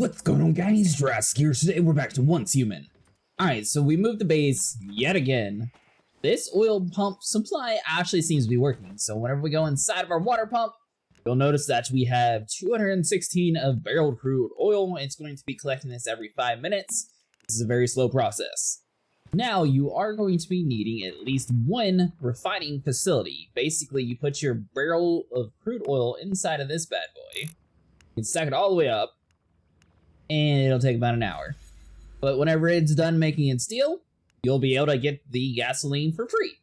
What's going on, guys? Jurassic here. Today we're back to Once Human. Alright, so we moved the base yet again. This oil pump supply actually seems to be working. So whenever we go inside of our water pump, you'll notice that we have 216 of barreled crude oil. It's going to be collecting this every 5 minutes. This is a very slow process. Now you are going to be needing at least one refining facility. Basically, you put your barrel of crude oil inside of this bad boy. You can stack it all the way up, and it'll take about an hour. But whenever it's done making it steel, you'll be able to get the gasoline for free.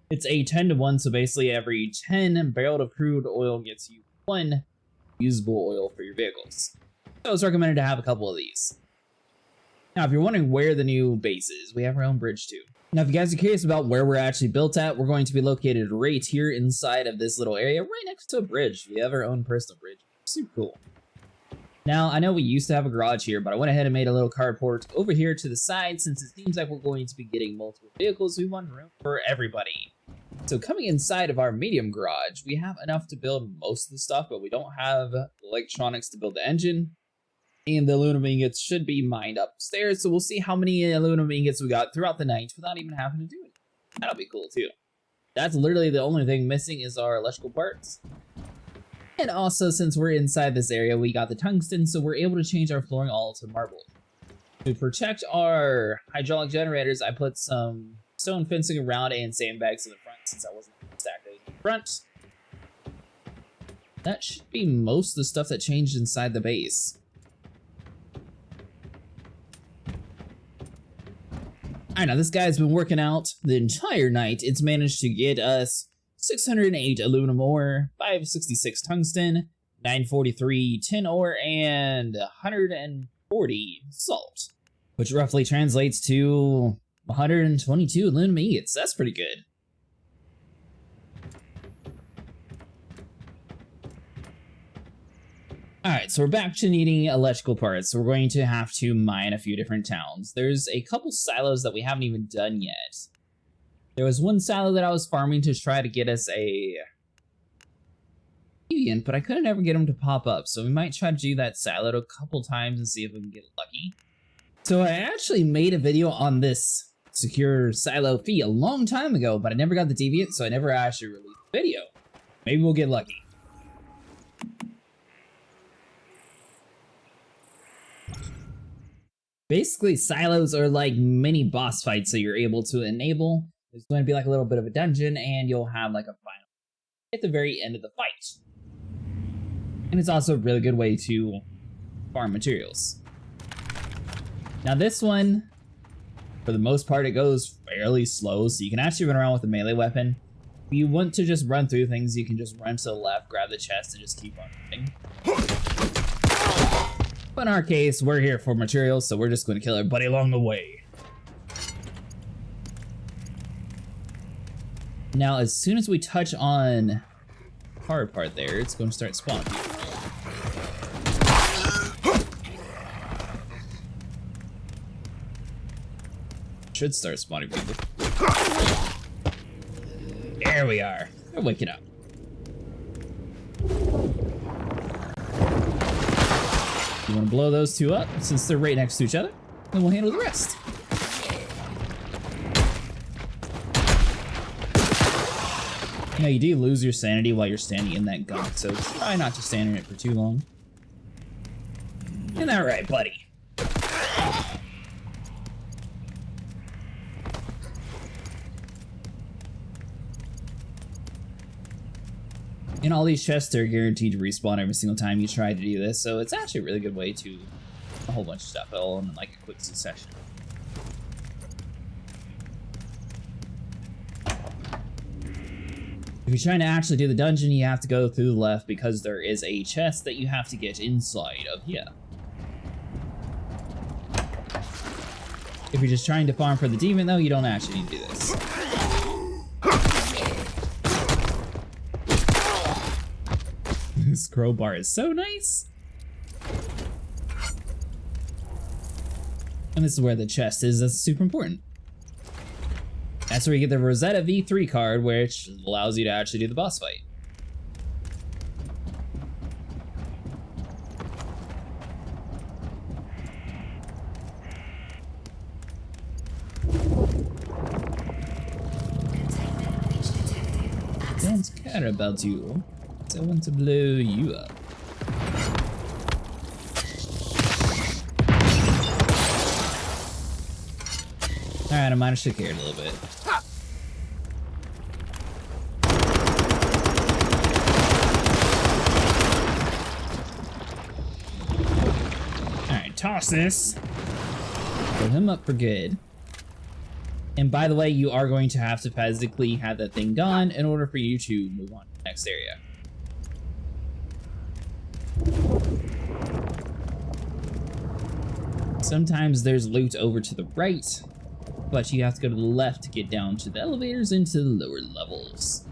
It's a 10-to-1, so basically every 10 barrels of crude oil gets you 1 usable oil for your vehicles. So it's recommended to have a couple of these. Now, if you're wondering where the new base is, we have our own bridge too. Now, if you guys are curious about where we're actually built at, we're going to be located right here inside of this little area, right next to a bridge. We have our own personal bridge. Super cool. Now, I know we used to have a garage here, but I went ahead and made a little carport over here to the side since it seems like we're going to be getting multiple vehicles. We want room for everybody. So coming inside of our medium garage, we have enough to build most of the stuff, but we don't have electronics to build the engine. And the aluminum ingots should be mined upstairs, so we'll see how many aluminum ingots we got throughout the night without even having to do it. That'll be cool too. That's literally the only thing missing is our electrical parts. And also, since we're inside this area, we got the tungsten, so we're able to change our flooring all to marble. To protect our hydraulic generators, I put some stone fencing around and sandbags in the front since I wasn't going to stack those in the front. That should be most of the stuff that changed inside the base. Alright, now this guy's been working out the entire night. It's managed to get us 608 aluminum ore, 566 tungsten, 943 tin ore, and 140 salt, which roughly translates to 122 aluminum ingots. That's pretty good. Alright, so we're back to needing electrical parts, so we're going to have to mine a few different towns. There's a couple silos that we haven't even done yet. There was one silo that I was farming to try to get us a deviant, but I couldn't ever get him to pop up, so we might try to do that silo a couple times and see if we can get lucky. So I actually made a video on this secure Silo Phi a long time ago, but I never got the deviant, so I never actually released the video. Maybe we'll get lucky. Basically, silos are like mini boss fights that you're able to enable. There's going to be like a little bit of a dungeon, and you'll have like a final at the very end of the fight. And it's also a really good way to farm materials. Now this one, for the most part, it goes fairly slow, so you can actually run around with a melee weapon. If you want to just run through things, you can just run to the left, grab the chest, and just keep on running. But in our case, we're here for materials, so we're just going to kill everybody along the way. Now, as soon as we touch on hard part there, it's going to start spawning people. Should start spawning people. There we are. They're waking up. You want to blow those two up since they're right next to each other, then we'll handle the rest. You know, you do lose your sanity while you're standing in that gunk, so try not to stand in it for too long. Isn't that right, buddy? And all these chests are guaranteed to respawn every single time you try to do this, so it's actually a really good way to a whole bunch of stuff all in like a quick succession. If you're trying to actually do the dungeon, you have to go through the left because there is a chest that you have to get inside of here. If you're just trying to farm for the demon, though, you don't actually need to do this. This crowbar is so nice. And this is where the chest is. That's super important. That's where you get the Rosetta V3 card, which allows you to actually do the boss fight. kind of about to. I want to blow you up. Alright, I managed to carry it a little bit. Alright, toss this. Fill him up for good. And by the way, you are going to have to physically have that thing gone in order for you to move on to the next area. Sometimes there's loot over to the right, but you have to go to the left to get down to the elevators into the lower levels.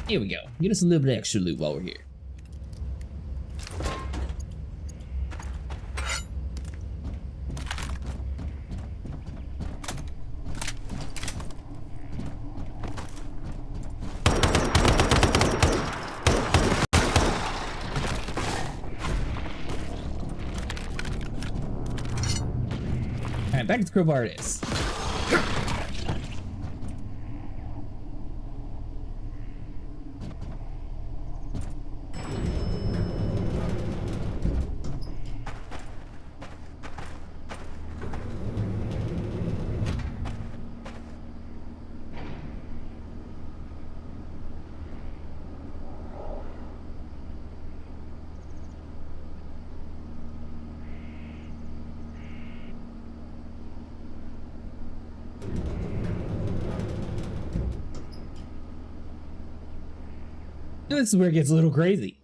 Here we go. Get us a little bit of extra loot while we're here. Alright, back to the crowbar it is. This is where it gets a little crazy.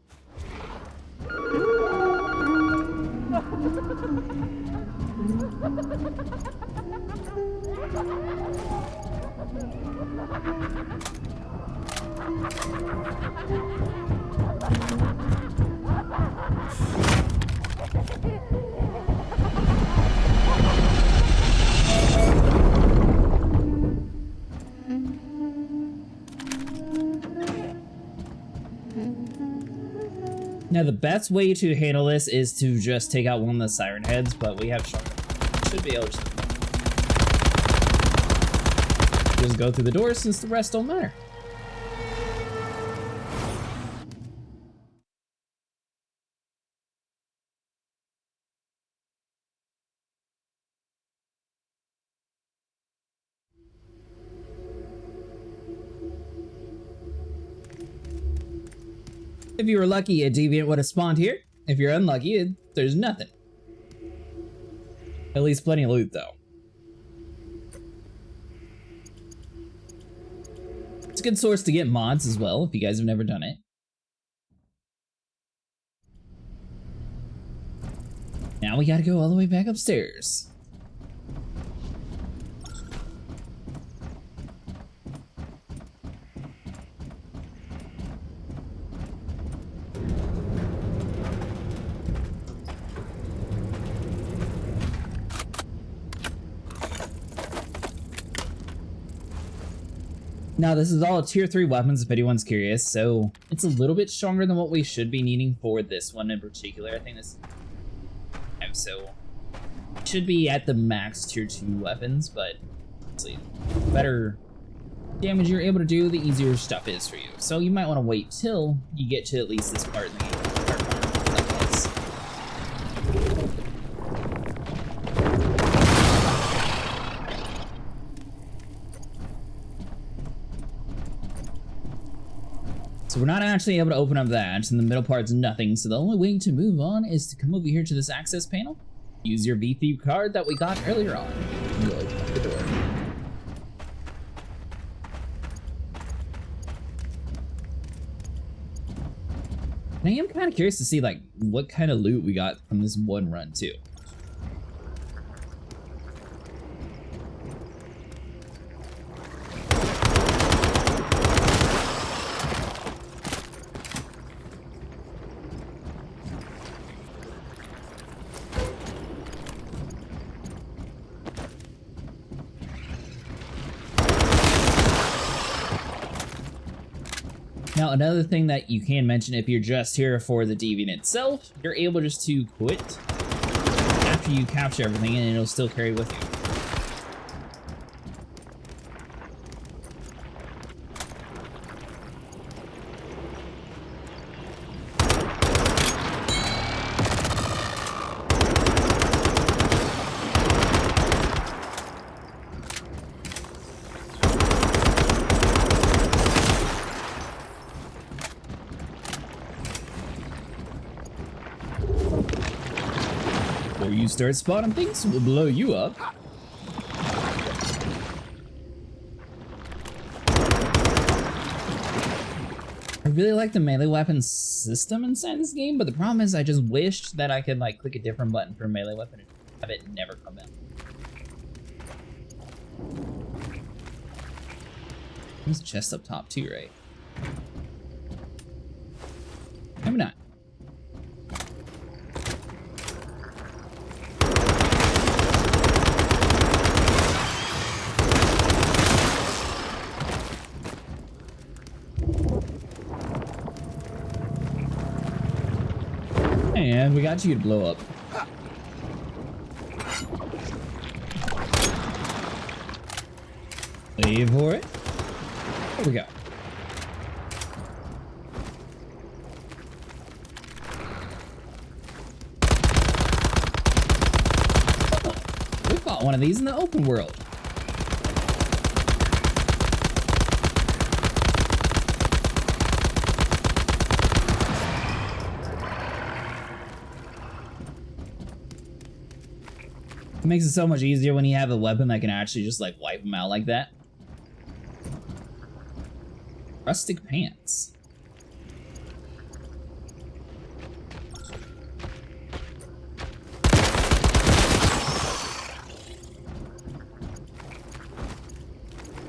Now the best way to handle this is to just take out one of the siren heads, but we have sharp. Should be able to just go through the door since the rest don't matter. If you were lucky, a deviant would have spawned here. If you're unlucky, there's nothing. At least plenty of loot, though. It's a good source to get mods as well, if you guys have never done it. Now we gotta go all the way back upstairs. Now this is all tier 3 weapons if anyone's curious, so it's a little bit stronger than what we should be needing for this one in particular. I think this so should be at the max tier 2 weapons, but honestly, the better damage you're able to do, the easier stuff is for you. So you might want to wait till you get to at least this part in the game. So we're not actually able to open up that, and the middle part's nothing, so the only way to move on is to come over here to this access panel, use your V3 card that we got earlier on, and you'll open up the door. And I am kind of curious to see like what kind of loot we got from this one run too. Now, another thing that you can mention if you're just here for the deviant itself, you're able just to quit after you capture everything and it'll still carry with you. Before you start spotting things, we'll blow you up. I really like the melee weapon system inside this game, but the problem is I just wished that I could like click a different button for a melee weapon and have it never come in. There's a chest up top too, right? Maybe not. And we got you to blow up. Wait for it. There we go. Oh, we fought one of these in the open world. It makes it so much easier when you have a weapon that can actually just like wipe them out like that. Rustic pants.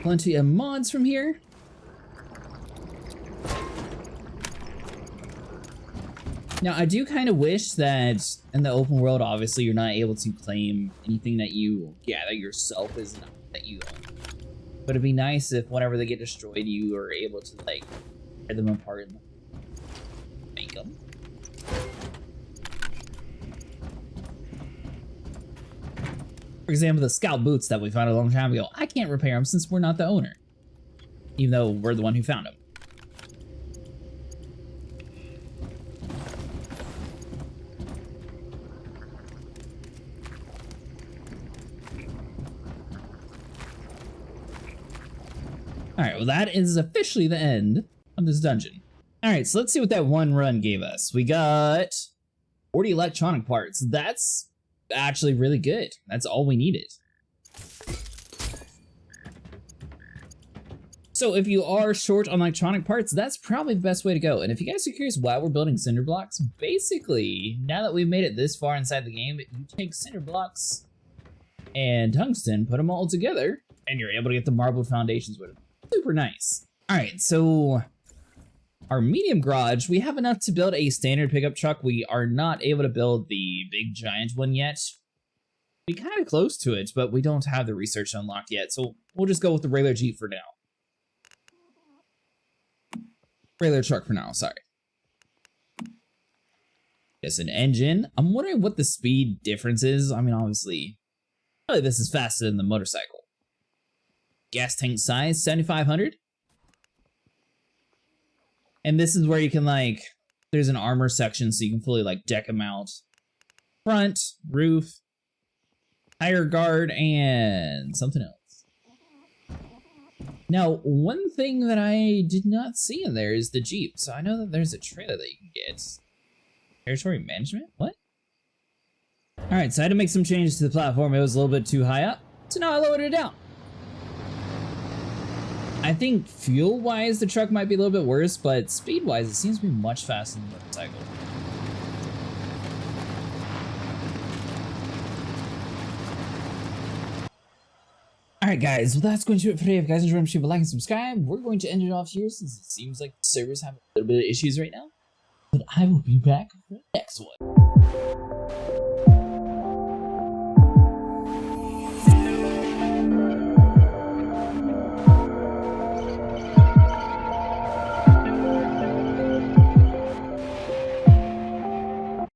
Plenty of mods from here. Now, I do kind of wish that in the open world, obviously, you're not able to claim anything that you gather yourself is not that you own. But it'd be nice if whenever they get destroyed, you are able to, like, tear them apart and make them. For example, the scout boots that we found a long time ago, I can't repair them since we're not the owner. Even though we're the one who found them. Alright, well that is officially the end of this dungeon. Alright, so let's see what that one run gave us. We got 40 electronic parts. That's actually really good. That's all we needed. So if you are short on electronic parts, that's probably the best way to go. And if you guys are curious why we're building cinder blocks, basically, now that we've made it this far inside the game, you take cinder blocks and tungsten, put them all together, and you're able to get the marble foundations with them. Super nice. All right, so our medium garage, we have enough to build a standard pickup truck. We are not able to build the big giant one yet. We're kind of close to it, but we don't have the research unlocked yet, so we'll just go with the regular Jeep for now. Regular truck for now, sorry. It's an engine. I'm wondering what the speed difference is. I mean, obviously, probably this is faster than the motorcycle. Gas tank size, 7,500. And this is where you can, like, there's an armor section so you can fully, like, deck them out. Front, roof, tire guard, and something else. Now, one thing that I did not see in there is the Jeep. So I know that there's a trailer that you can get. Territory management? What? Alright, so I had to make some changes to the platform. It was a little bit too high up. So now I lowered it down. I think fuel-wise, the truck might be a little bit worse, but speed-wise, it seems to be much faster than the motorcycle. Alright guys, well that's going to do it for today. If you guys enjoyed, leave a like and subscribe. We're going to end it off here since it seems like the servers have a little bit of issues right now. But I will be back for the next one.